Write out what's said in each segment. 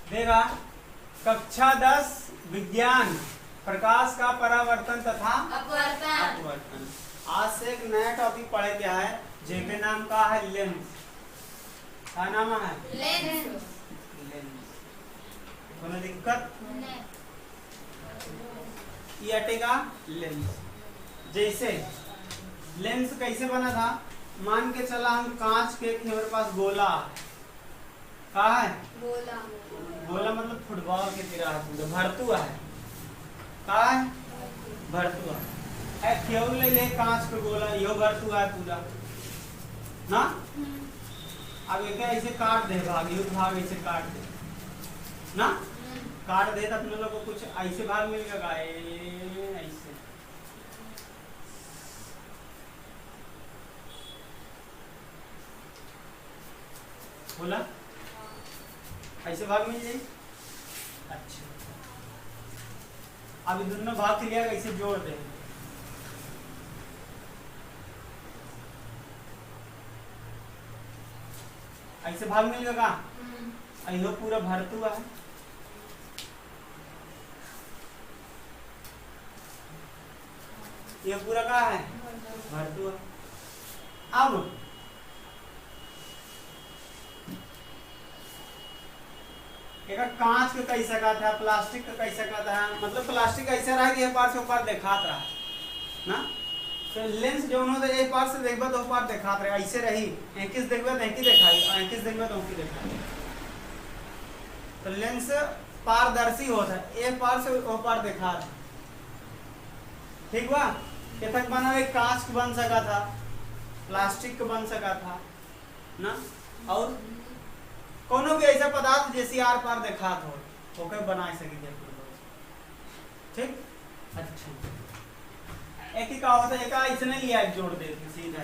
देगा कक्षा 10 विज्ञान प्रकाश का परावर्तन तथा अपवर्तन। आज से एक नया टॉपिक पढ़े क्या है, जेके नाम का है लेंस। क्या नाम है? लेंस। कोनो दिक्कत? ये हटेगा लेंस। जैसे लेंस कैसे बना था, मान के चला हम कांच के हमारे पास गोला कहा है, गोला मतलब फुटबॉल की तरह है, पूरा भरतुआ है। कहा है? भरतुआ। केवल ले कांच का गोला, यो भरतुआ है पूरा ना। अब एक ऐसे काट दे भाग, यो भाग ऐसे काट दे ना, काट दे तो अपने लोग को कुछ ऐसे भाग मिलेगा, ऐसे बोला, ऐसे भाग मिल जाए। अच्छा, अब दोनों भाग क्लियर ऐसे जोड़ दे, ऐसे भाग मिल गया। अयो पूरा भरतुआ है, ये पूरा कहा है भरतुआ। अब एक कांच का कई सका था, प्लास्टिक का कई सका था, मतलब प्लास्टिक ऐसा रहा कि एक पार से ऊपर दिखात रहा ना। तो लेंस जो होता है एक पार से देखबा तो पार दिखात रहे, ऐसे रही एकिस देखबा तो एकी दिखाई, एकिस देखबा तो ओकी दिखाई। तो लेंस पारदर्शी होता है, एक पार से ओ पार दिखात। ठीक बा, केतक बना एक कांच का बन सका था, प्लास्टिक का बन सका था ना, और कोनो भी ऐसा पदार्थ जैसी आर पार दिखात हो ओके बना सके। ठीक, अच्छा। एक ही का होता है, एक इसने लिया एक जोड़ देते सीधा।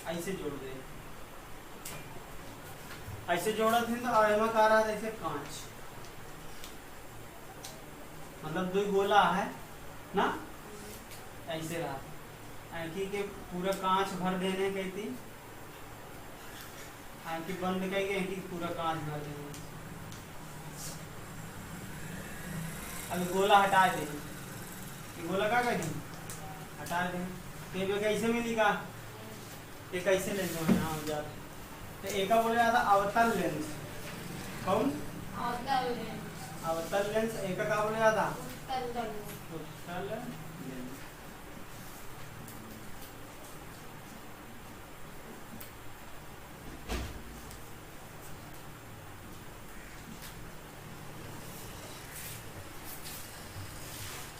ऐसे जोड़ दे, ऐसे जोड़ा थे तो आयमा का रहा था ऐसे कांच, मतलब दो गोला है ना, ऐसे रहा। आंखी के पूरा कांच भर देने कहती, आंखी बंद करके आंखी पूरा कांच भर देने। अब गोला हटा दे, गोला का करें हटा दे, तो कैसे मिलेगा, ये कैसे लेंस होना हो जाता। तो एक बोले जाता अवतल लेंस। कौन? अवतल लेंस। एक का बोले जाता उत्तल लेंस।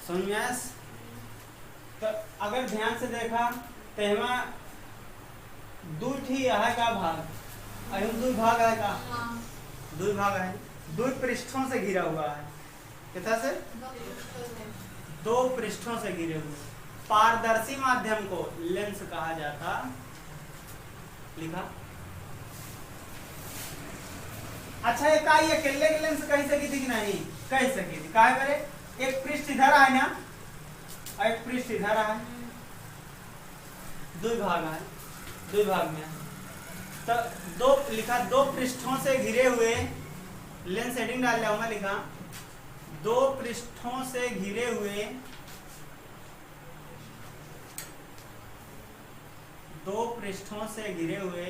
समझ? तो अगर ध्यान से देखा तो हमें दो ही है का भाग, दो भाग है का, दो भाग है, दो पृष्ठों से घिरा हुआ है। कितना से? दो पृष्ठों से घिरे हुए पारदर्शी माध्यम को लेंस कहा जाता। लिखा। अच्छा, ये का ये अकेले के लेंस कह सकी थी कि नहीं? कह सकी थी। क्या करे, एक पृष्ठ इधर है ना, एक पृष्ठ इधर है, दो भाग है, दो भाग में तो दो लिखा, दो पृष्ठों से घिरे हुए लेंस हेडिंग डाल जाऊंगा। लिखा दो पृष्ठों से घिरे हुए, दो पृष्ठों से घिरे हुए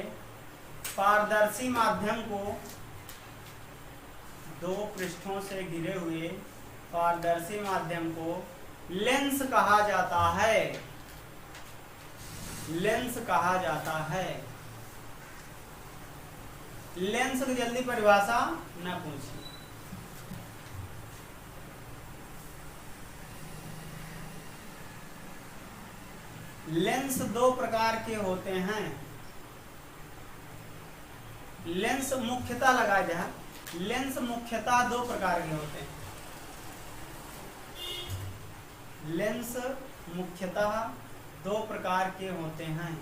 पारदर्शी माध्यम को, दो पृष्ठों से घिरे हुए पारदर्शी माध्यम को लेंस कहा जाता है। लेंस कहा जाता है। लेंस की जल्दी परिभाषा न पूछिए। लेंस दो प्रकार के होते हैं। लेंस मुख्यतः लगा जाए, लेंस मुख्यतः दो प्रकार के होते हैं। लेंस मुख्यतः दो प्रकार के होते हैं।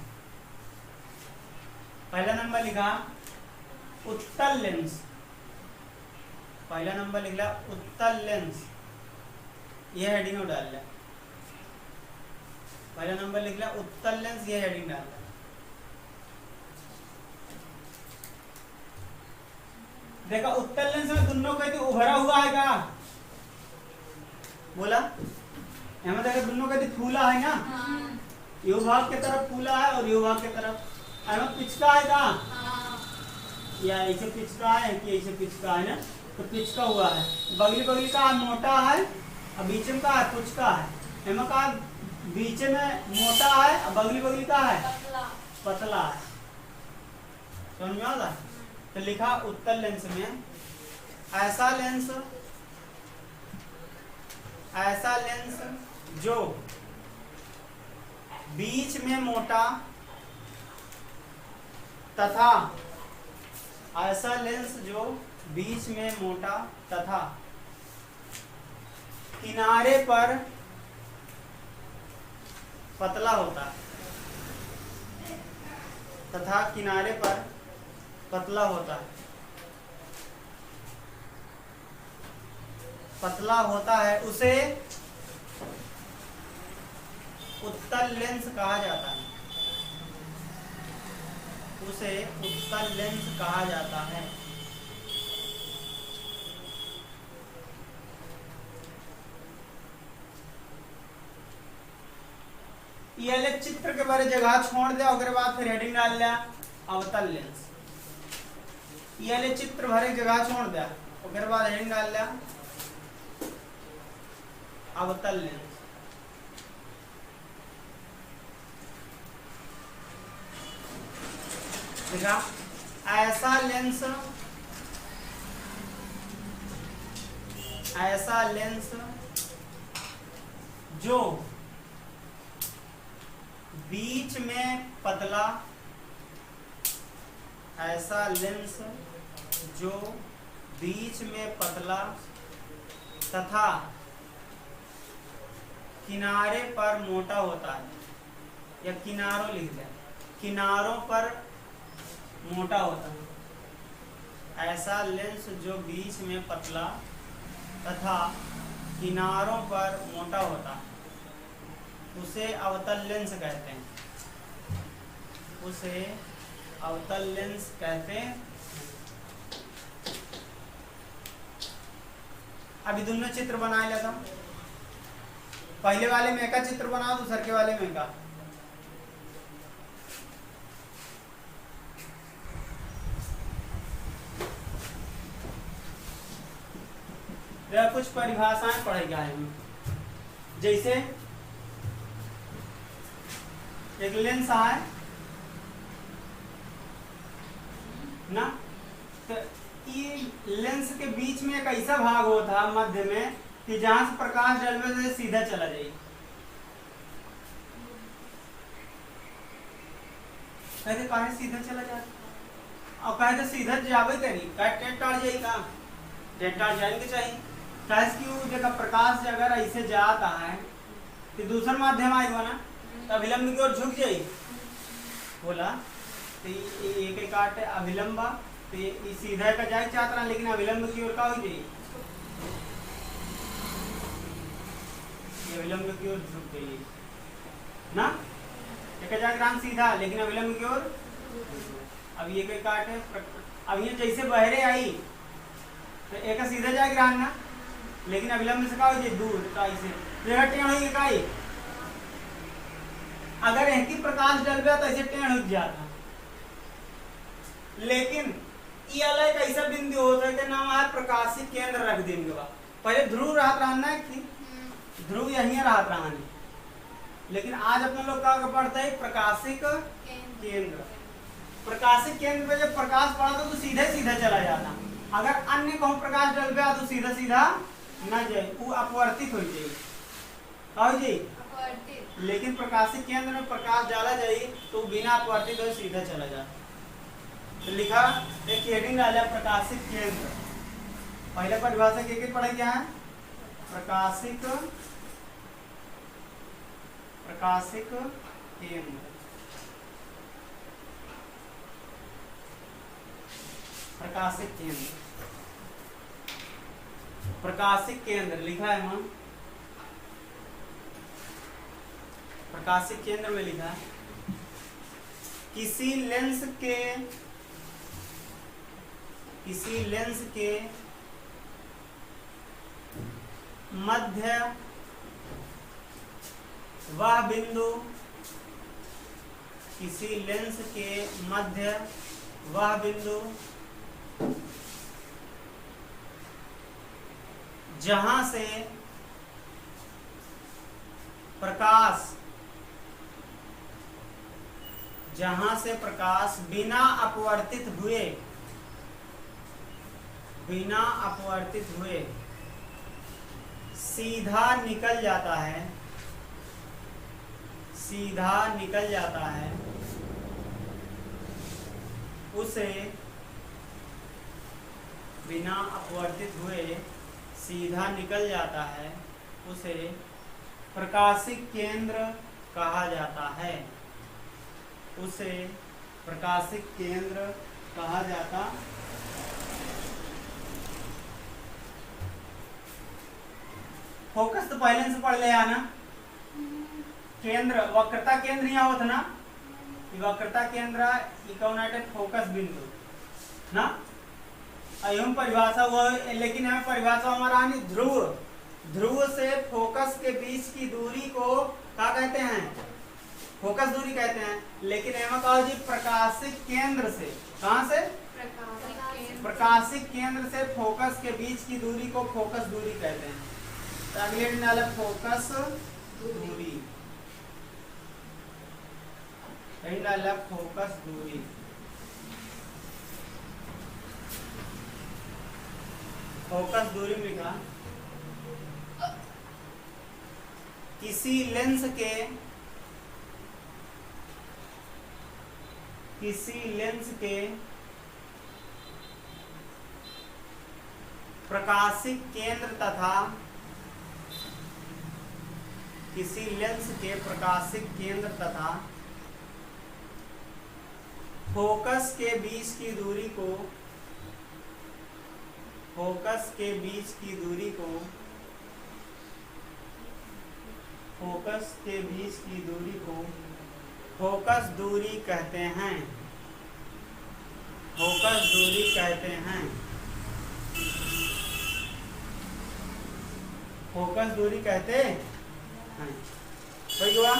पहला नंबर लिखा उत्तल लेंस, पहला नंबर लिख लिया उत्तल लेंस, ये हेडिंग में डाल लिया। पहला नंबर लिख लिया उत्तल लेंस, ये हेडिंग डाल लिया। देखा उत्तल लेंस में दोनों कहते उभरा हुआ है क्या, बोला यहाँ देखा दोनों कहते फूला है ना, यू भाग के तरफ फूला है और यू भाग के तरफ पिचका है क्या, या ऐसे पिचका है कि ऐसे पिचका है ना, तो पिचका हुआ है। बगली बगली का मोटा है और बीच में का है पुचका है, एमा का बीच में मोटा है और बगली बगली का है पतला है। समझ में आ रहा है? तो लिखा उत्तल लेंस में ऐसा लेंस जो बीच में मोटा तथा ऐसा लेंस जो बीच में मोटा तथा किनारे पर पतला होता है, तथा किनारे पर पतला होता है, उसे उत्तल लेंस कहा जाता है, उसे उत्तल लेंस कहा जाता है। ये चित्र के बारे जगह छोड़ दिया, उसके बाद फिर हेडिंग डाल दिया अवतल लेंस। ये चित्र भरे जगह छोड़ दिया, उसके बाद हेडिंग डाल दिया अवतल लेंस। देखा ऐसा लेंस जो बीच में पतला, ऐसा लेंस जो बीच में पतला तथा किनारे पर मोटा होता है, या किनारों लिख दिया, किनारों पर मोटा होता है। ऐसा लेंस जो बीच में पतला तथा किनारों पर मोटा होता है, उसे अवतल लेंस कहते हैं, उसे अवतल लेंस कहते हैं। अभी दोनों चित्र बनाए लेता हूं, पहले वाले में का चित्र बनाओ, दूसरे के वाले में का। कुछ परिभाषाएं पढ़ेगा है, जैसे एक लेंस है ना, तो ये लेंस के बीच में एक ऐसा भाग होता है मध्य में कि जहां से प्रकाश डलवे से सीधा चला जाए। कहते कहे सीधा चला जाए, और कहते सीधा जावे करी टेट टाड़ जाए का, टेट टाड़ जाएंगे चाहिए। क्यों देखा प्रकाश अगर ऐसे जाता है तो दूसरा माध्यम आएगा ना, तो अभिलंब की ओर झुक जाए, बोला तो एक काट अभिलंब, तो ये सीधा का जाए चाहता है, लेकिन अभिलंब की ओर का हो जाए, ये अभिलंब की ओर झुक गई ना, एक जाए सीधा लेकिन अभिलंब की ओर। अब ये के काट है, अब ये जैसे बहरे आई तो एक सीधा जाएगा ना, लेकिन अभिलंब से का हो जाए दूर, तो ऐसे जगह टेढ़ हो गई। अगर इनकी प्रकाश डल गया तो ऐसे टेढ़ हो जाता, लेकिन ये अलग ऐसा बिंदु होता है कि नाम है प्रकाशिक केंद्र रख देंगे। पहले ध्रुव राहत रहना कि ध्रुव यहीं राहत रहने, लेकिन आज अपने लोग का पढ़ता है प्रकाशिक केंद्र। प्रकाशिक केंद्र पे जब प्रकाश पड़ा तो सीधे सीधा चला जाता, अगर अन्य कहूं प्रकाश डल गया तो सीधा सीधा न जाए, वो अपवर्तित हो जाए, लेकिन प्रकाशिक केंद्र में प्रकाश डाला जाए तो बिना अपवर्तित हो सीधा चला जाए। तो लिखा एक हेडिंग डाला प्रकाशिक केंद्र। पहले परिभाषा के पढ़े क्या है, प्रकाशिक केंद्र। प्रकाशिक केंद्र प्रकाशिक केंद्र लिखा है वहां, प्रकाशिक केंद्र में लिखा है किसी लेंस के मध्य वह बिंदु, किसी लेंस के मध्य वह बिंदु जहां से प्रकाश बिना अपवर्तित हुए सीधा निकल जाता है उसे बिना अपवर्तित हुए सीधा निकल जाता है उसे प्रकाशिक केंद्र कहा जाता है, उसे प्रकाशिक केंद्र कहा जाता फोकस तो पहले से पढ़ लिया ना, केंद्र वक्रता केंद्र यहाँ होता ना, वक्रता केंद्र इकोनाइटेड फोकस बिंदु ना, अयम परिभाषा हुआ, लेकिन हमें परिभाषा हमारा आनी ध्रुव से फोकस के बीच की दूरी को क्या कहते हैं, फोकस दूरी कहते हैं। लेकिन एवं कहा जी प्रकाशिक केंद्र से, कहां से, प्रकाशिक केंद्र से फोकस के बीच की दूरी को फोकस दूरी कहते हैं। तो अगले दिन वाला फोकस दूरी, फोकस दूरी। फोकस दूरी में लिखा किसी लेंस के प्रकाशिक केंद्र तथा फोकस के बीच की दूरी को फोकस दूरी कहते हैं, फोकस दूरी कहते हैं। हुआ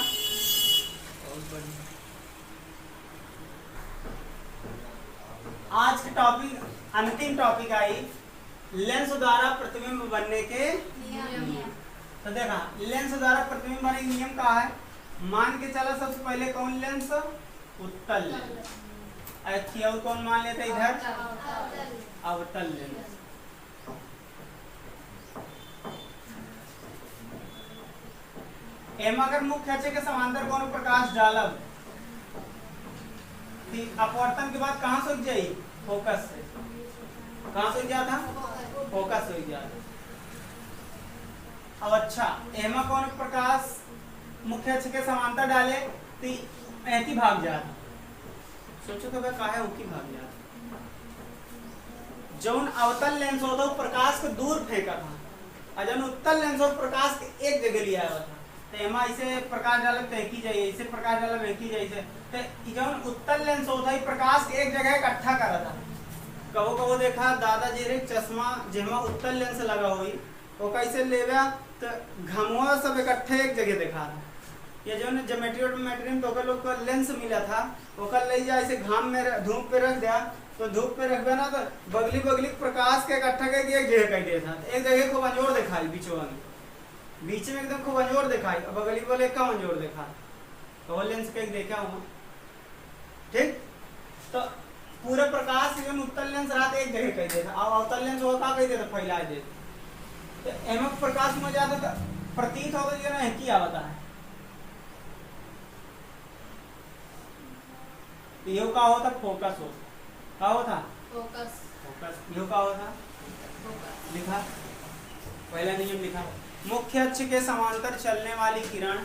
आज के टॉपिक, अंतिम टॉपिक आई लेंस द्वारा प्रतिबिंब बनने के नियम। तो देखा लेंस द्वारा प्रतिबिंब बनने के नियम का है, मान के चला सबसे पहले कौन लेंस, उत्तल लेंस। और कौन मान लेते इधर, अवतल लेंस। एम अगर मुख्य अक्ष के समांतर कोण प्रकाश डालब, अपवर्तन के बाद कहां से जाई, फोकस से, कहां से जाता, फोकस हो जाता। अब अच्छा एमा कौन प्रकाश मुख्य अक्ष के समांतर डाले तो ऐसी भाग जाता, सोचो तो काहे उकी भाग जाता। जौन अवतल लेंस होता वो प्रकाश को दूर फेंका था, और जौन उत्तल लेंस हो प्रकाश के एक जगह लिया हुआ था। तो एमा इसे प्रकाश डाले फेंकी जाए, इसे प्रकाश डाले फेंकी जाए, तो जौन उत्तल लेंस होता है प्रकाश के एक जगह इकट्ठा करा था। कहो देखा दादाजी रे चश्मा जेमा उत्तल लेंस लगा हुई वो कैसे लेवा, तो घमुआ सब इकट्ठे एक जगह देखा था। ये जो ज्योमेट्री में तो लोग को लेंस मिला था, ओकर ले जा ऐसे घाम में धूप पे रख दिया, तो धूप पे रखबे ना तो बगली प्रकाश के इकट्ठा करके एक जगह कर दिया था। एक जगह को अंजोर दिखाई, बीच में एकदम खूब अंजोर दिखाई, और बगली बोले कम अंजोर देखा, तो लेंस के देखा हुआ। ठीक, तो पूरे प्रकाश एवं उत्तल लेंस रात एक जगह कह देता, अब अवतल लेंस वो का कह देता, फैला देता। तो एमक प्रकाश में ज्यादा प्रतीत होगा जो ना की आवता है। यो का होता फोकस हो, का होता फोकस, यो का होता लिखा, पहला नियम लिखा, मुख्य अक्ष के समांतर चलने वाली किरण,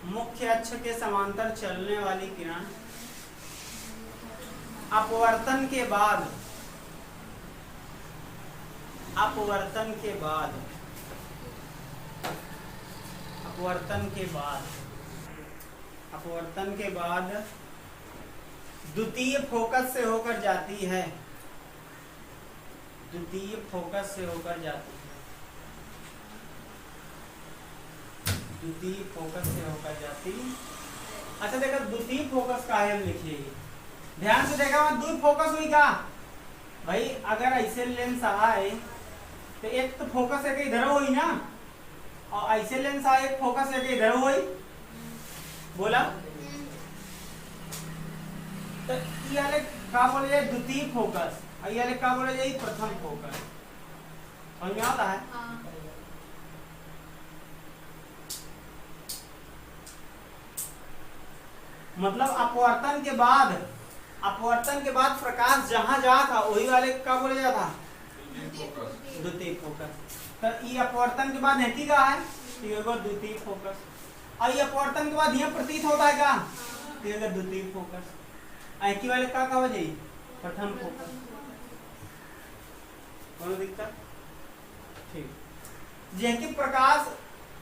मुख्य अक्ष के समांतर चलने वाली किरण अपवर्तन के बाद अपवर्तन के बाद, अपवर्तन के बाद, अपवर्तन के बाद द्वितीय फोकस से होकर जाती है, द्वितीय फोकस से होकर जाती है, द्वितीय फोकस से होकर जाती। अच्छा देखो द्वितीय फोकस का है, हम लिखिए ध्यान से देखा, द्वि फोकस हुई क्या भाई, अगर ऐसे लेंस आए तो एक तो फोकस है कि इधर हुई ना, और ऐसे लेंस आए एक फोकस है कि इधर हुई, बोला तो ये वाले क्या बोले जाए द्वितीय फोकस, और ये वाले क्या बोले जाए प्रथम फोकस, समझ में आता है? मतलब अपवर्तन के बाद, अपवर्तन के बाद प्रकाश जहां जा था वही वाले क्या बोले जाता था, द्वितीय फोकस। तो ये अपवर्तन के बाद नहीं का है, ये द्वितीय फोकस, और ये अपवर्तन के बाद यह प्रतीत होता है क्या, ये द्वितीय फोकस, ऐकी वाले क्या कहा जाए प्रथम फोकस। कोनो दिक्कत? ठीक, जैसे प्रकाश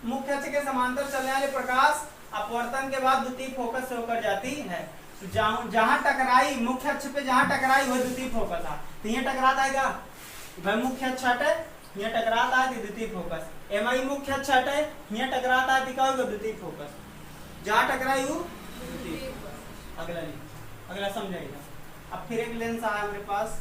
मुख्य अक्ष के समांतर चलने वाले प्रकाश अपवर्तन के बाद द्वितीय फोकस से होकर जाती है, जहां टकराई मुख्य अक्ष पे, जहां टकराई वह द्वितीय फोकस है। तो ये टकराता है क्या भाई, मुख्य अक्ष हटे ये टकराता है तो द्वितीय फोकस, एमआई मुख्य अक्ष हटे ये टकराता है तो क्या होगा द्वितीय फोकस, जहां टकराई वो द्वितीय। अगला नहीं, अगला समझाइएगा। अब फिर एक लेंस आया हमारे पास,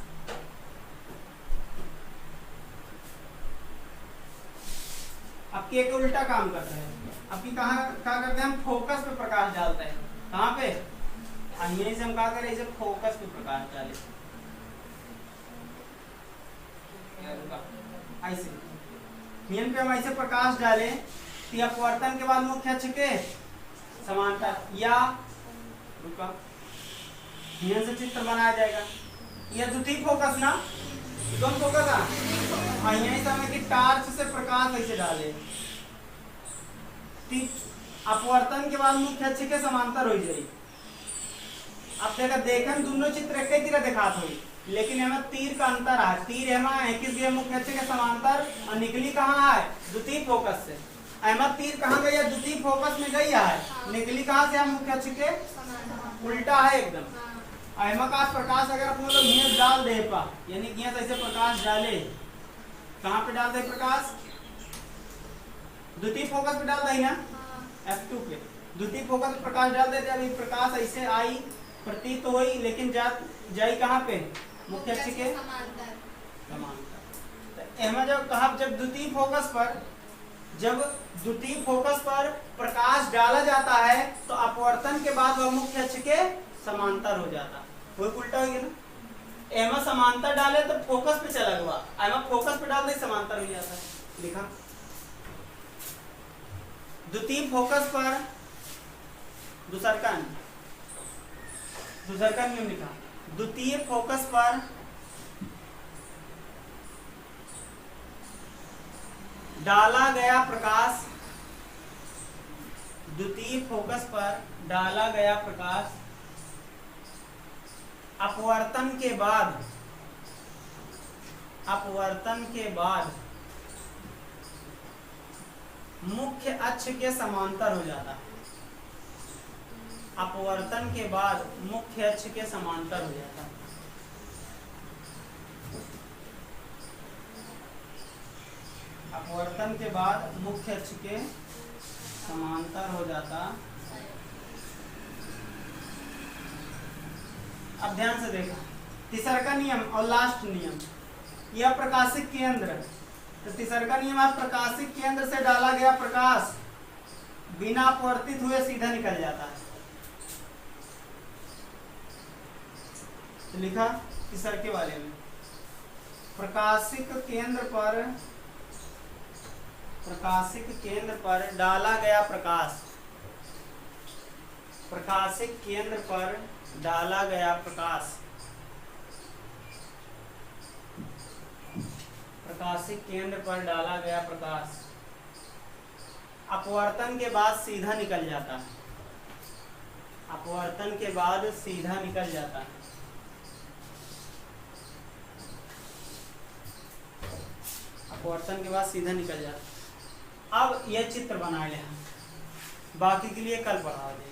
आपकी एक उल्टा काम करते हैं, आपकी कहाँ क्या करते हैं हम, फोकस पे प्रकाश डालते हैं, कहाँ पे, यहीं से हम क्या करें, इसे फोकस पे प्रकाश डालें, ऐसे नियम पे हम ऐसे प्रकाश डालें कि अपवर्तन के बाद मुख्य अक्ष के समांतर, या रुका नियम से चित्र बनाया जाएगा, यह द्वितीय फोकस ना, कौन फोकस है, यहीं से हमें कि टार्च से प्रकाश ऐसे डाले, अपवर्तन के बाद मुख्य अक्ष के समांतर हो जाए। अब देखा देखन दोनों चित्र एक ही तरह दिखात हुई, लेकिन हमें तीर का अंतर है, तीर हमें किस गया मुख्य अक्ष के समांतर, और निकली कहाँ है द्वितीय फोकस से, अहमद तीर कहाँ गई है, द्वितीय फोकस में गई है, निकली कहाँ से हम मुख्य अक्ष के उल्टा है एकदम। अहमद का प्रकाश अगर अपने लोग घियां डाल दे पा, यानी घियां ऐसे प्रकाश डाले, कहाँ पे डाल दे प्रकाश, द्वितीय फोकस पे डाल दे ना, F2 पे द्वितीय फोकस पे प्रकाश डाल देते, अभी प्रकाश ऐसे आई प्रतीत तो हुई, लेकिन जाई कहाँ पे मुख्य अक्ष के समांतर। तो एमा जब कहा जब द्वितीय फोकस पर, जब द्वितीय फोकस पर प्रकाश डाला जाता है तो अपवर्तन के बाद वह मुख्य अक्ष के समांतर हो जाता है, वो उल्टा हो गया ना, एमा समांतर डाले तो फोकस पे चला गया, एमा फोकस पे डाल दे समांतर हो जाता है, लिखा द्वितीय फोकस पर दूसरा नियम लिखा, द्वितीय फोकस पर डाला गया प्रकाश, द्वितीय फोकस पर डाला गया प्रकाश अपवर्तन के बाद, अपवर्तन के बाद मुख्य अक्ष के समांतर हो जाता है, अपवर्तन के बाद मुख्य अक्ष के समांतर हो जाता है, अपवर्तन के बाद मुख्य अक्ष के समांतर हो जाता। अब ध्यान से देखो तीसरा का नियम और लास्ट नियम, यह प्रकाशिक केंद्र, तो तीसरा का नियम आप प्रकाशिक केंद्र से डाला गया प्रकाश बिना अपवर्तित हुए सीधा निकल जाता है, तो लिखा तीसरा के बारे में, प्रकाशिक केंद्र पर डाला गया प्रकाश, प्रकाशिक केंद्र पर डाला गया प्रकाश, प्रकाशिक केंद्र पर डाला गया प्रकाश अपवर्तन के बाद सीधा निकल जाता है, अपवर्तन के बाद सीधा निकल जाता है। क्वेश्चन के बाद सीधा निकल जाता। अब यह चित्र बना ले हम, बाकी के लिए कल पढ़ा दे।